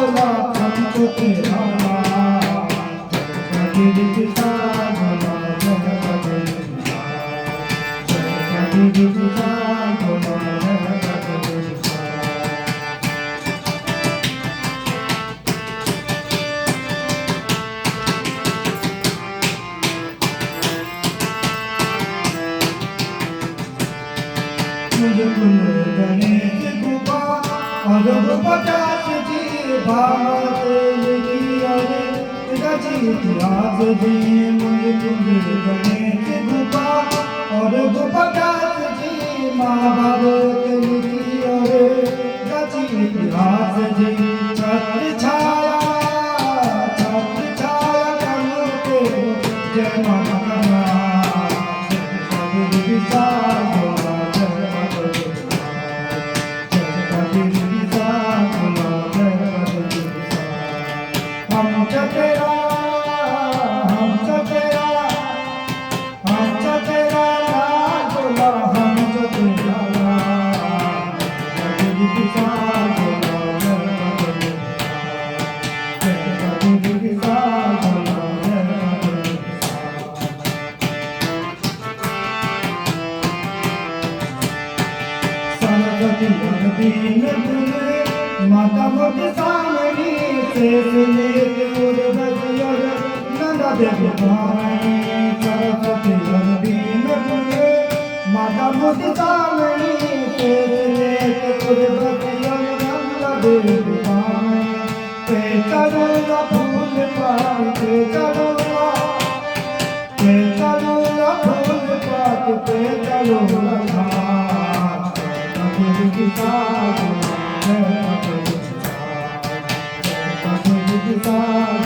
गोला हमको तेरा कबीर पिता गोला जय कबीर कबीर पिता गोला जय कबीर गणेश कृपा और पचास जी भागवत लिखी और रची इतिहास जी मुझ गणेश कृपा और पचास जी महाभारत लिखी और रची इतिहास जी छत्र छाया करो के जय माता कमला कबीर विशाल माता मोटी सामनी शेष नेत उर्वशी और नंदा देवी भावनी सरस्वती बीन पुरे माता मोटी सामनी शेष नेत उर्वशी और नंदा देवी भावनी ते चलो फूल पात ते चलो फूल पात ते चलो कबीर पिता